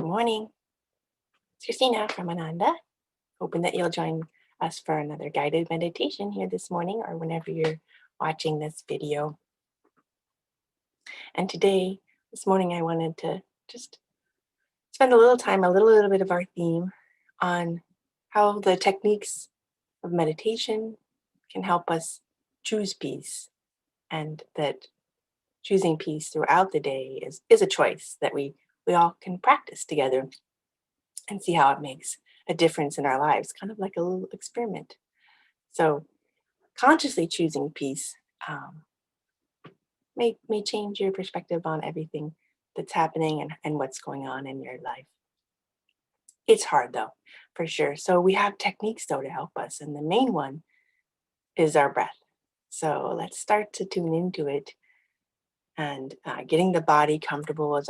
Good morning. It's Christina from Ananda. Hoping that you'll join us for another guided meditation here this morning or whenever you're watching this video. And this morning, I wanted to just spend a little bit of our theme on how the techniques of meditation can help us choose peace, and that choosing peace throughout the day is a choice that we all can practice together and see how it makes a difference in our lives, kind of like a little experiment. So consciously choosing peace may change your perspective on everything that's happening and what's going on in your life. It's hard though, for sure. So we have techniques though to help us, and the main one is our breath. So let's start to tune into it, and getting the body comfortable is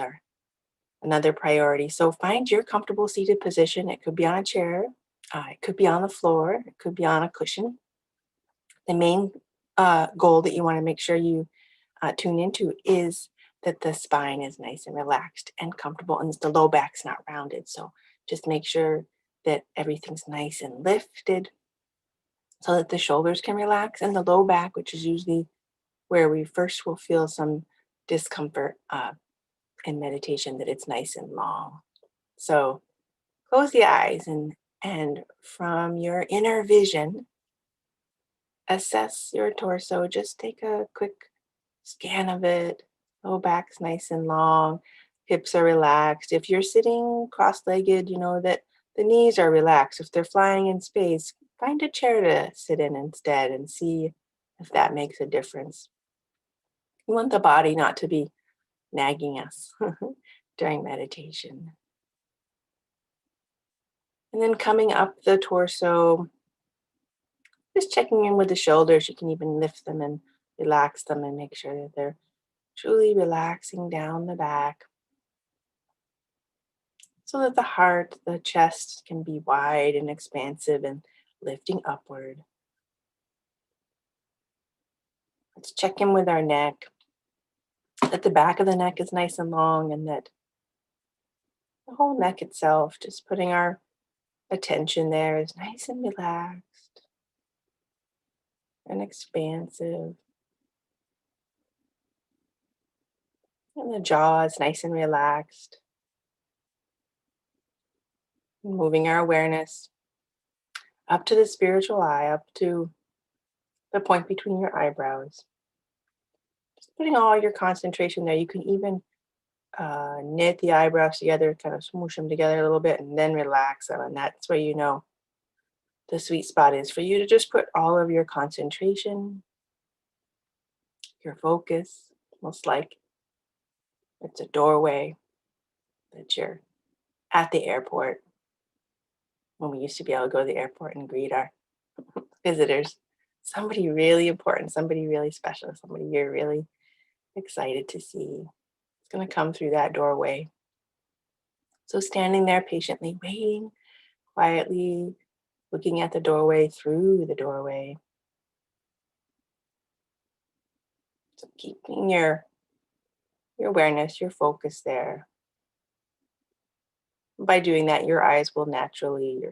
another priority. So find your comfortable seated position. It could be on a chair, it could be on the floor, it could be on a cushion. The main goal that you want to make sure you tune into is that the spine is nice and relaxed and comfortable, and the low back's not rounded. So just make sure that everything's nice and lifted so that the shoulders can relax, and the low back, which is usually where we first will feel some discomfort in meditation, that it's nice and long. So close the eyes, and from your inner vision, assess your torso. Just take a quick scan of it. Low back's nice and long. Hips are relaxed. If you're sitting cross-legged, you know that the knees are relaxed. If they're flying in space, find a chair to sit in instead and see if that makes a difference. We want the body not to be nagging us during meditation. And then coming up the torso, just checking in with the shoulders. You can even lift them and relax them and make sure that they're truly relaxing down the back, so that the heart, the chest can be wide and expansive and lifting upward. Let's check in with our neck, that the back of the neck is nice and long, and that the whole neck itself, just putting our attention there, is nice and relaxed and expansive. And the jaw is nice and relaxed. Moving our awareness up to the spiritual eye, up to the point between your eyebrows. Just putting all your concentration there. You can even knit the eyebrows together, kind of smoosh them together a little bit, and then relax them. And that's where you know the sweet spot is for you to just put all of your concentration, your focus, almost like it's a doorway that you're at the airport, when we used to be able to go to the airport and greet our visitors. Somebody really important, somebody really special, somebody you're really excited to see. It's going to come through that doorway. So standing there patiently waiting, quietly looking at the doorway, through the doorway. So keeping your awareness, your focus there. By doing that, your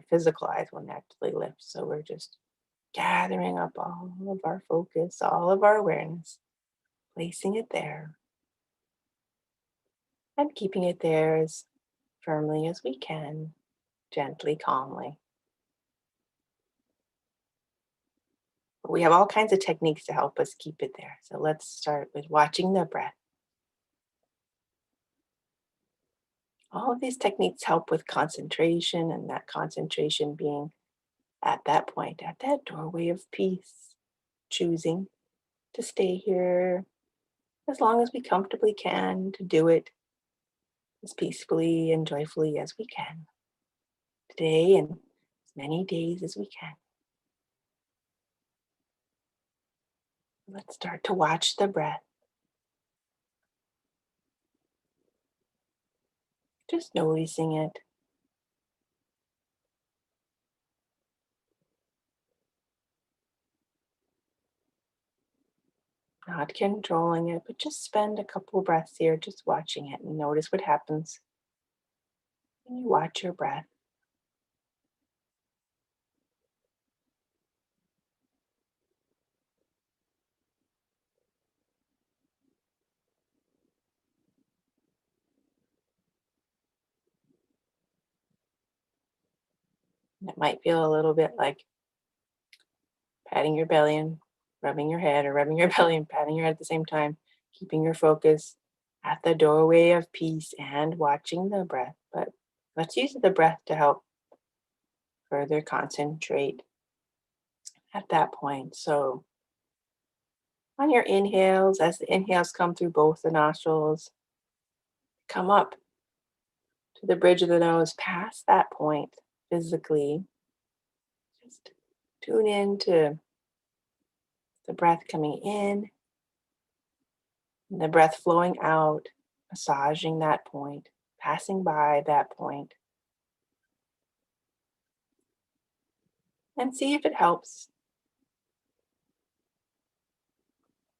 physical eyes will naturally lift. So we're just gathering up all of our focus, all of our awareness, placing it there, and keeping it there as firmly as we can, gently, calmly. But we have all kinds of techniques to help us keep it there. So let's start with watching the breath. All of these techniques help with concentration, and that concentration being at that point, at that doorway of peace, choosing to stay here as long as we comfortably can, to do it as peacefully and joyfully as we can today, and as many days as we can. Let's start to watch the breath. Just noticing it. Not controlling it, but just spend a couple breaths here just watching it and notice what happens. And you watch your breath. And it might feel a little bit like patting your belly and rubbing your head, or rubbing your belly and patting your head at the same time, keeping your focus at the doorway of peace and watching the breath. But let's use the breath to help further concentrate at that point. So on your inhales, as the inhales come through both the nostrils, come up to the bridge of the nose, past that point physically. Just tune in to the breath coming in and the breath flowing out, massaging that point, passing by that point, and see if it helps.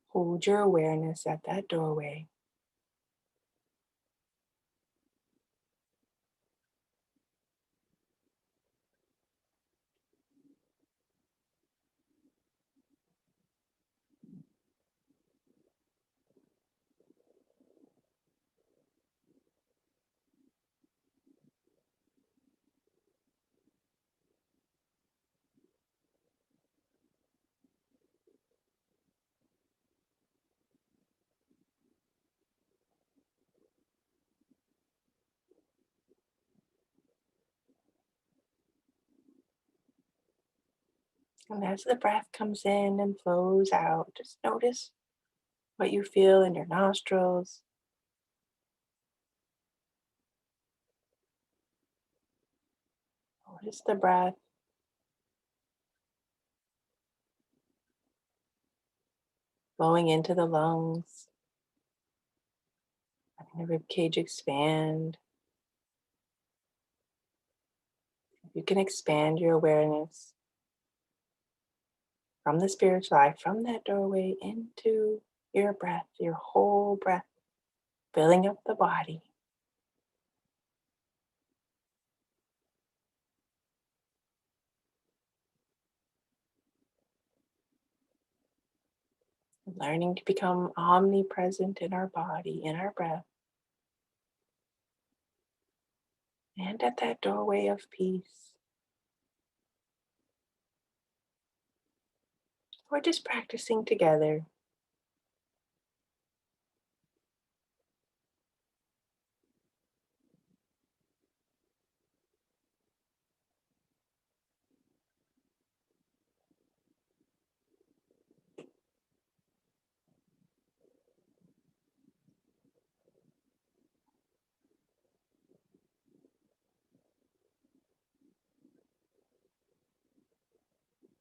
Hold your awareness at that doorway. And as the breath comes in and flows out, just notice what you feel in your nostrils. Notice the breath flowing into the lungs, letting the rib cage expand. You can expand your awareness from the spiritual eye, from that doorway into your breath, your whole breath, filling up the body. Learning to become omnipresent in our body, in our breath, and at that doorway of peace. We're just practicing together.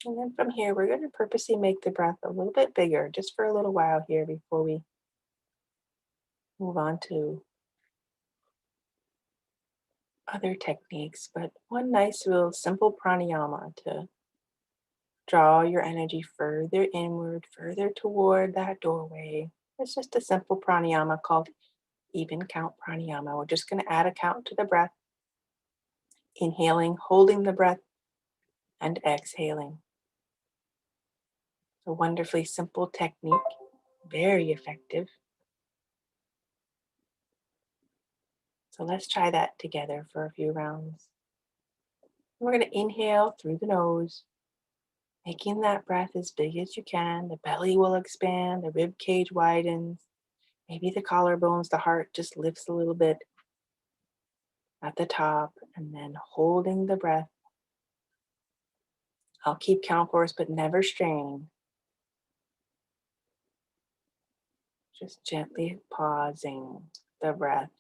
And then from here, we're going to purposely make the breath a little bit bigger, just for a little while here before we move on to other techniques. But one nice little simple pranayama to draw your energy further inward, further toward that doorway. It's just a simple pranayama called even count pranayama. We're just going to add a count to the breath, inhaling, holding the breath, and exhaling. A wonderfully simple technique, very effective. So let's try that together for a few rounds. We're going to inhale through the nose, making that breath as big as you can. The belly will expand, the rib cage widens, maybe the collarbones, the heart just lifts a little bit at the top, and then holding the breath. I'll keep count for us, but never strain. Just gently pausing the breath.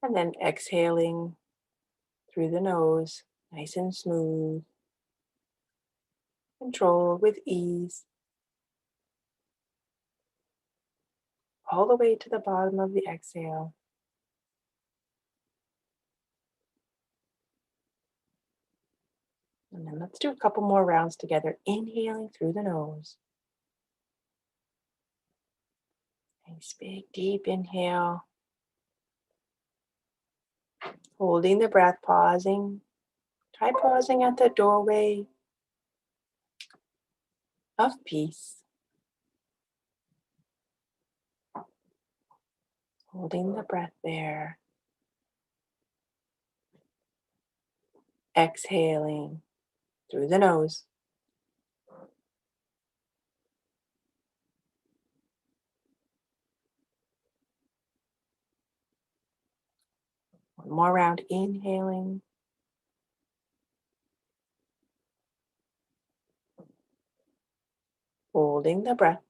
And then exhaling through the nose, nice and smooth, controlled with ease, all the way to the bottom of the exhale. And then let's do a couple more rounds together, inhaling through the nose. Nice big deep inhale. Holding the breath, pausing. Try pausing at the doorway of peace. Holding the breath there. Exhaling through the nose. One more round, inhaling. Holding the breath.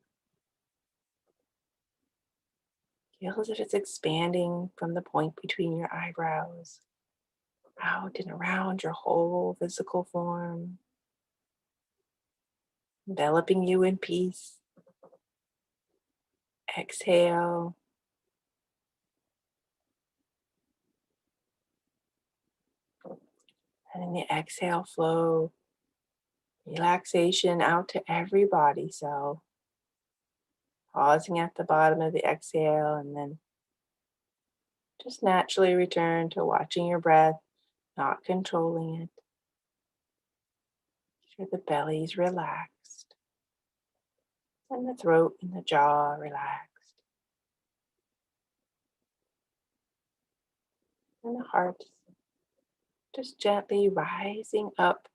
Feel as if it's expanding from the point between your eyebrows, out and around your whole physical form, enveloping you in peace. Exhale. And in the exhale, flow relaxation out to every body cell. Pausing at the bottom of the exhale and then just naturally return to watching your breath, not controlling it. Make sure the belly's relaxed and the throat and the jaw relaxed. And the heart just gently rising up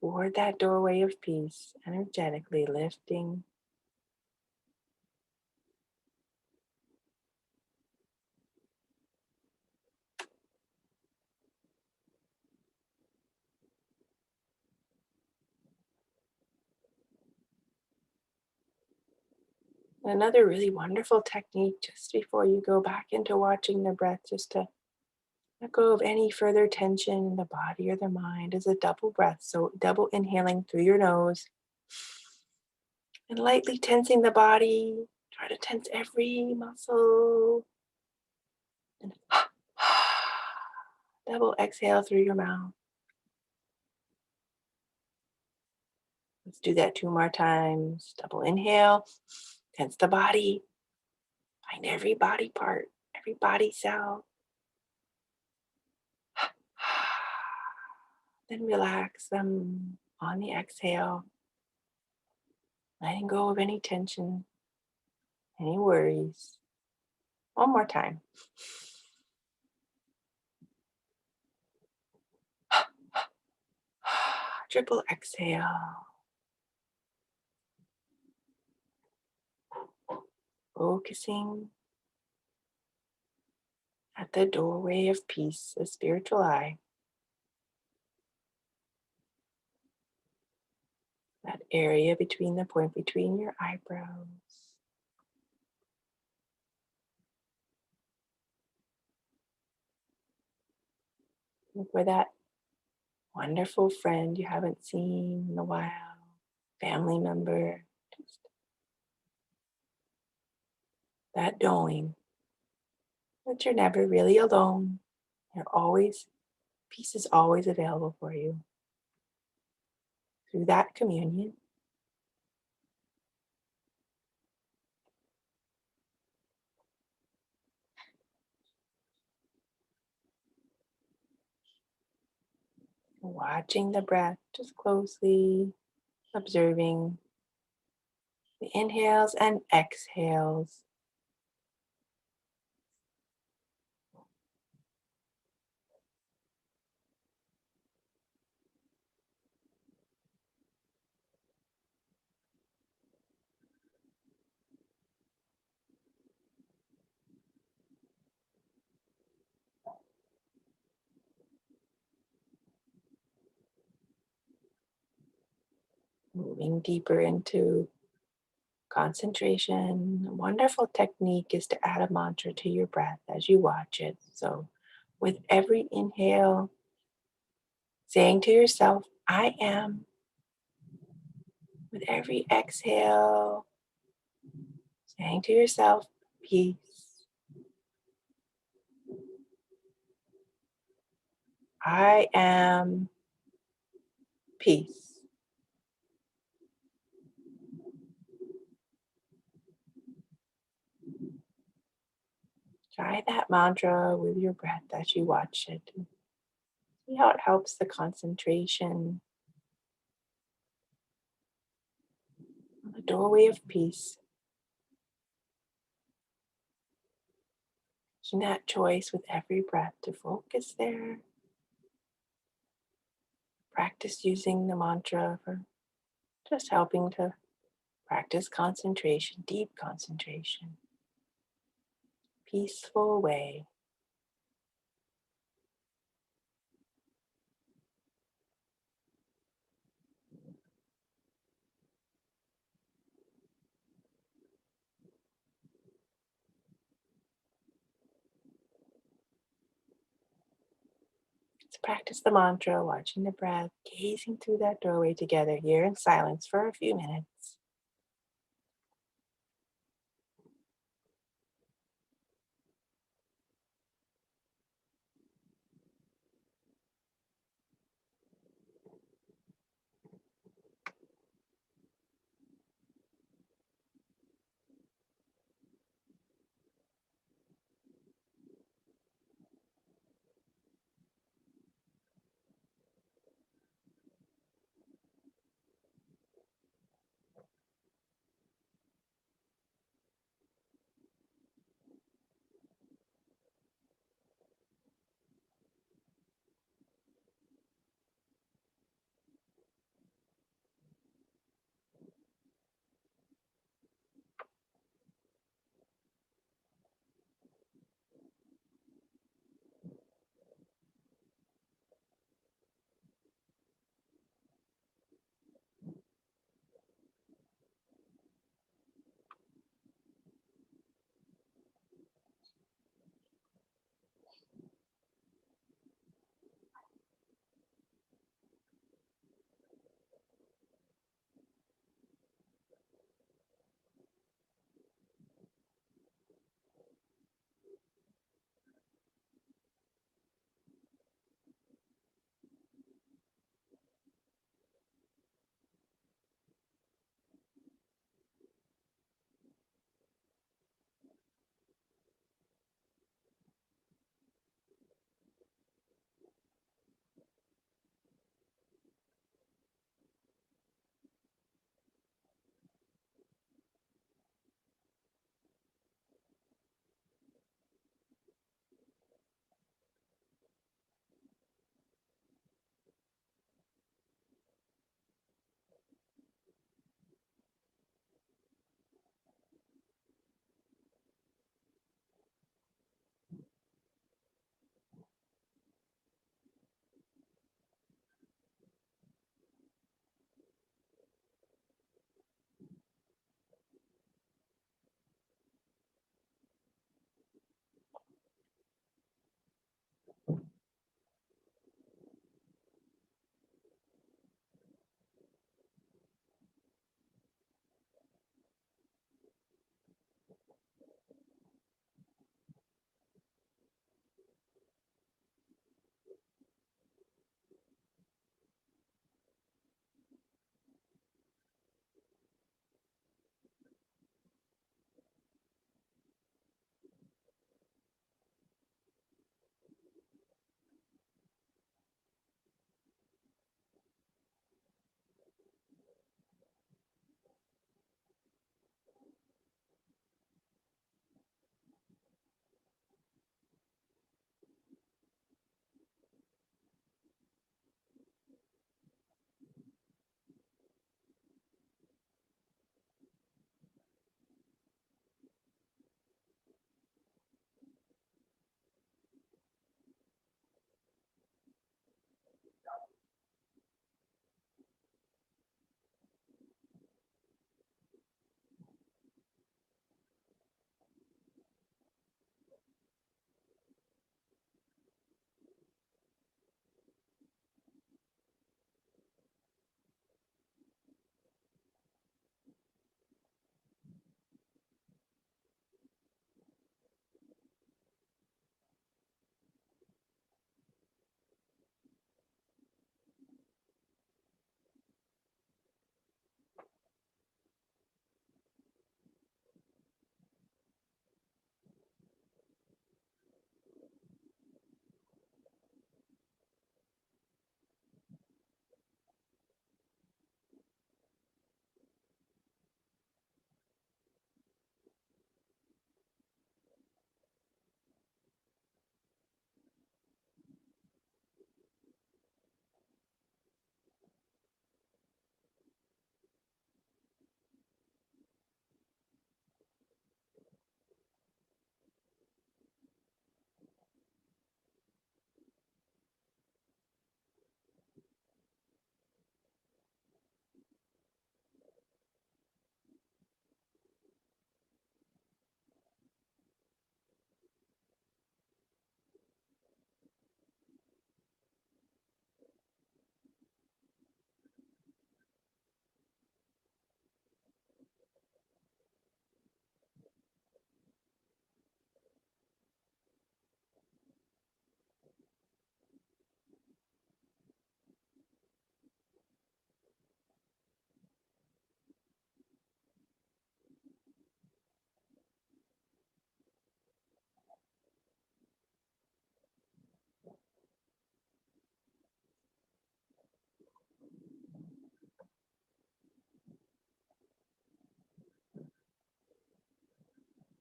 toward that doorway of peace, energetically lifting. Another really wonderful technique just before you go back into watching the breath, just to let go of any further tension in the body or the mind, is a double breath. So double inhaling through your nose and lightly tensing the body. Try to tense every muscle. And double exhale through your mouth. Let's do that 2 more times. Double inhale, tense the body. Find every body part, every body cell. Then relax them on the exhale, letting go of any tension, any worries. One more time. Triple exhale. Focusing at the doorway of peace, the spiritual eye. That area between the point between your eyebrows. Look for that wonderful friend you haven't seen in a while, family member, just that knowing that you're never really alone. You're always, peace is always available for you through that communion. Watching the breath just closely, observing the inhales and exhales. Moving deeper into concentration. A wonderful technique is to add a mantra to your breath as you watch it. So, with every inhale, saying to yourself, I am. With every exhale, saying to yourself, peace. I am peace. Try that mantra with your breath as you watch it. And see how it helps the concentration on the doorway of peace. Making that choice with every breath to focus there. Practice using the mantra for just helping to practice concentration, deep concentration, peaceful way. Let's practice the mantra, watching the breath, gazing through that doorway together here in silence for a few minutes.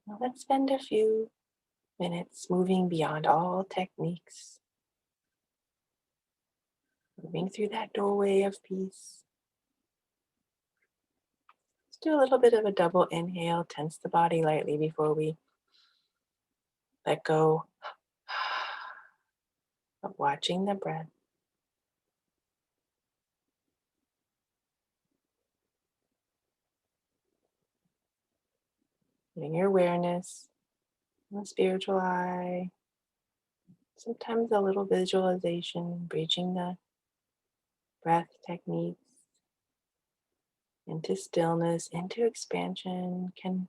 Now let's spend a few minutes moving beyond all techniques, moving through that doorway of peace. Let's do a little bit of a double inhale, tense the body lightly before we let go of watching the breath. Bring your awareness on the spiritual eye. Sometimes a little visualization, bridging the breath techniques into stillness, into expansion can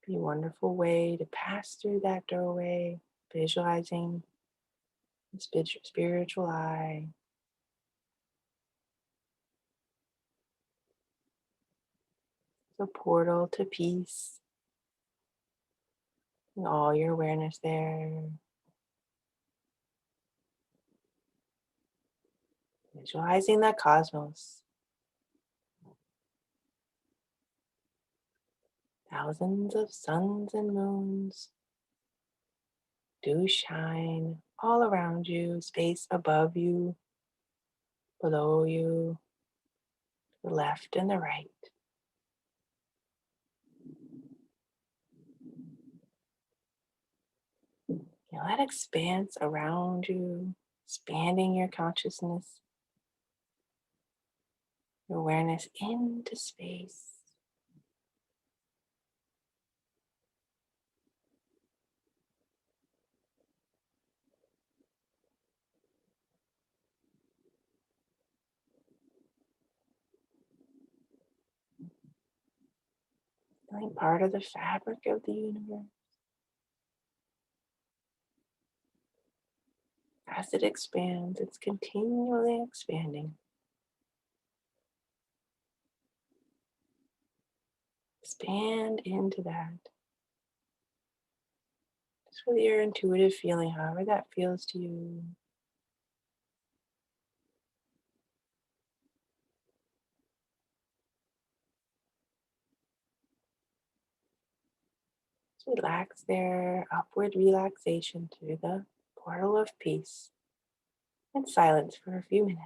be a wonderful way to pass through that doorway, visualizing the spiritual eye. The portal to peace, and all your awareness there. Visualizing the cosmos. Thousands of suns and moons do shine all around you, space above you, below you, the left and the right. Feel that expanse around you, expanding your consciousness, your awareness into space. Feeling part of the fabric of the universe. As it expands, it's continually expanding. Expand into that. Just with your intuitive feeling, however that feels to you. Just relax there, upward relaxation through the portal of peace and silence for a few minutes.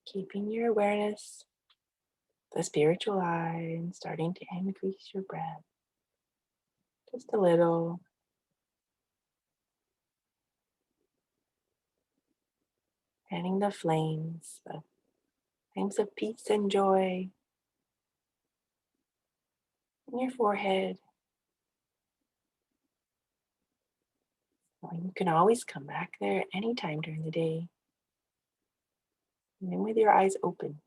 Keeping your awareness, the spiritual eye, and starting to increase your breath just a little. Fanning the flames of peace and joy in your forehead. You can always come back there anytime during the day, even with your eyes open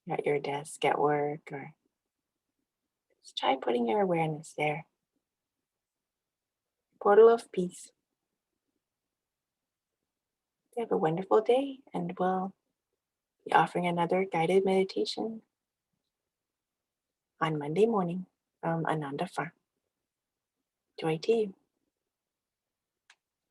at your desk at work, or just try putting your awareness there. Portal of peace. Have a wonderful day, and we'll be offering another guided meditation on Monday morning from Ananda Farm. Joy to you.